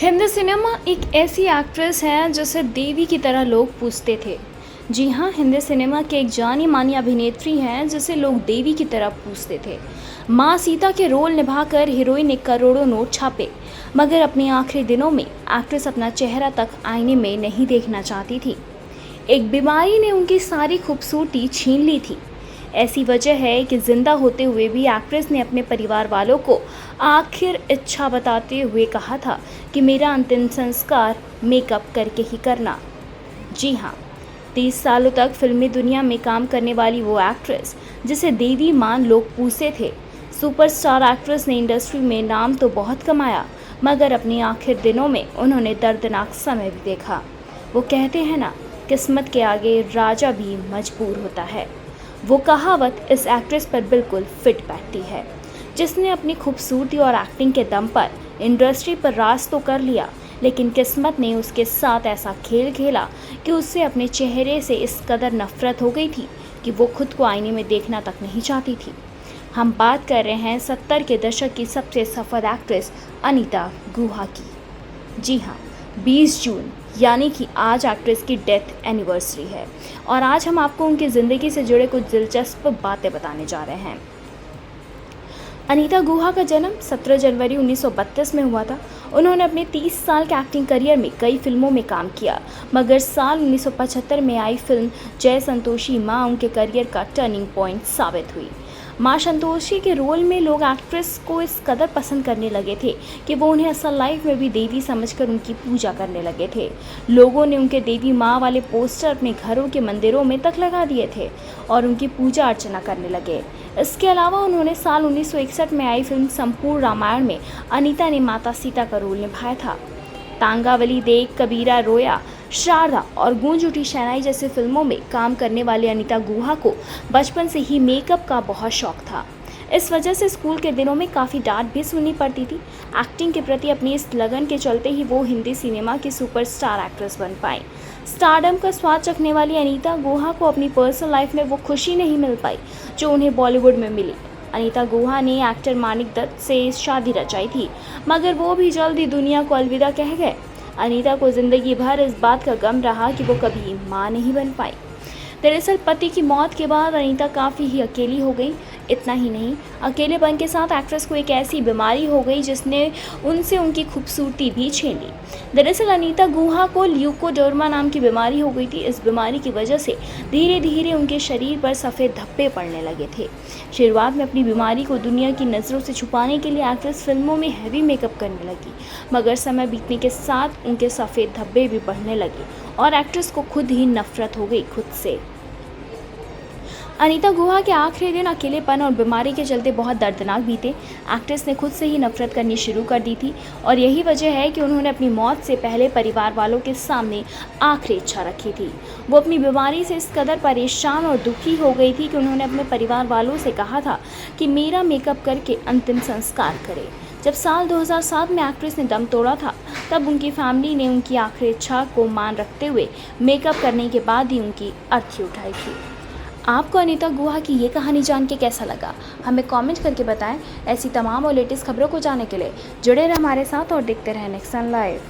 Hindi cinema एक ऐसी actress है जिसे देवी की तरह लोग पूजते थे। जी हाँ, हिंदी सिनेमा के एक जानी मानी अभिनेत्री हैं जिसे लोग देवी की तरह पूजते थे। माँ सीता के रोल निभाकर हीरोइन ने करोड़ों नोट छापे, मगर अपने आखिरी दिनों में एक्ट्रेस अपना चेहरा तक आईने में नहीं देखना चाहती थी। एक बीमारी ने उनकी सारी खूबसूरती छीन ली थी। ऐसी वजह है कि जिंदा होते हुए भी एक्ट्रेस ने अपने परिवार वालों को आखिर इच्छा बताते हुए कहा था कि मेरा अंतिम संस्कार मेकअप करके ही करना। जी हाँ, 30 सालों तक फिल्मी दुनिया में काम करने वाली वो एक्ट्रेस जिसे देवी मान लोग पूछते थे। सुपरस्टार एक्ट्रेस ने इंडस्ट्री में नाम तो बहुत कमाया, मगर अपने आखिर दिनों में उन्होंने दर्दनाक समय भी देखा। वो कहते हैं ना, किस्मत के आगे राजा भी मजबूर होता है। वो कहावत इस एक्ट्रेस पर बिल्कुल फिट बैठती है, जिसने अपनी खूबसूरती और एक्टिंग के दम पर इंडस्ट्री पर राज तो कर लिया, लेकिन किस्मत ने उसके साथ ऐसा खेल खेला कि उससे अपने चेहरे से इस कदर नफरत हो गई थी कि वो खुद को आईने में देखना तक नहीं चाहती थी। हम बात कर रहे हैं 70 के दशक की सबसे सफल एक्ट्रेस अनीता गुहा की। जी हाँ, 20 जून यानी कि आज एक्ट्रेस की डेथ एनिवर्सरी है और आज हम आपको उनकी ज़िंदगी से जुड़े कुछ दिलचस्प बातें बताने जा रहे हैं। अनीता गुहा का जन्म 17 जनवरी 1932 में हुआ था। उन्होंने अपने 30 साल के एक्टिंग करियर में कई फिल्मों में काम किया, मगर साल 1975 में आई फिल्म जय संतोषी माँ उनके करियर का टर्निंग पॉइंट साबित हुई। माँ संतोषी के रोल में लोग एक्ट्रेस को इस कदर पसंद करने लगे थे कि वो उन्हें असल लाइफ में भी देवी समझकर उनकी पूजा करने लगे थे। लोगों ने उनके देवी माँ वाले पोस्टर अपने घरों के मंदिरों में तक लगा दिए थे और उनकी पूजा अर्चना करने लगे। इसके अलावा उन्होंने साल 1961 में आई फिल्म संपूर्ण रामायण में अनीता ने माता सीता का रोल निभाया था। तांगावली देख कबीरा रोया, शारदा और गूंज उठी शहनाई जैसी फिल्मों में काम करने वाली अनीता गुहा को बचपन से ही मेकअप का बहुत शौक था। इस वजह से स्कूल के दिनों में काफ़ी डांट भी सुननी पड़ती थी। एक्टिंग के प्रति अपनी इस लगन के चलते ही वो हिंदी सिनेमा की सुपरस्टार एक्ट्रेस बन पाई। स्टारडम का स्वाद चखने वाली अनीता गुहा को अपनी पर्सनल लाइफ में वो खुशी नहीं मिल पाई जो उन्हें बॉलीवुड में मिली। अनीता गुहा ने एक्टर मानिक दत्त से शादी रचाई थी, मगर वो भी जल्द ही दुनिया को अलविदा कह गए। अनीता को जिंदगी भर इस बात का गम रहा कि वो कभी मां नहीं बन पाई। दरअसल पति की मौत के बाद अनीता काफ़ी ही अकेली हो गई। इतना ही नहीं, अकेलेपन के साथ एक्ट्रेस को एक ऐसी बीमारी हो गई जिसने उनसे उनकी खूबसूरती भी छीन ली। दरअसल अनीता गुहा को ल्यूकोडर्मा नाम की बीमारी हो गई थी। इस बीमारी की वजह से धीरे धीरे उनके शरीर पर सफ़ेद धब्बे पड़ने लगे थे। शुरुआत में अपनी बीमारी को दुनिया की नज़रों से छुपाने के लिए एक्ट्रेस फिल्मों में हैवी मेकअप करने लगी, मगर समय बीतने के साथ उनके सफ़ेद धब्बे भी बढ़ने लगे और एक्ट्रेस को खुद ही नफरत हो गई खुद से। अनीता गुहा के आखिरी दिन अकेलेपन और बीमारी के चलते बहुत दर्दनाक बीते। एक्ट्रेस ने खुद से ही नफरत करनी शुरू कर दी थी और यही वजह है कि उन्होंने अपनी मौत से पहले परिवार वालों के सामने आखिरी इच्छा रखी थी। वो अपनी बीमारी से इस कदर परेशान और दुखी हो गई थी कि उन्होंने अपने परिवार वालों से कहा था कि मेरा मेकअप करके अंतिम संस्कार करें। जब साल 2007 में एक्ट्रेस ने दम तोड़ा था, तब उनकी फैमिली ने उनकी आखिरी इच्छा को मान रखते हुए मेकअप करने के बाद ही उनकी अर्थी उठाई थी। आपको अनीता गुहा की ये कहानी जान के कैसा लगा, हमें कमेंट करके बताएं। ऐसी तमाम और लेटेस्ट खबरों को जानने के लिए जुड़े रहें हमारे साथ और देखते रहें नेक्स्ट लाइव।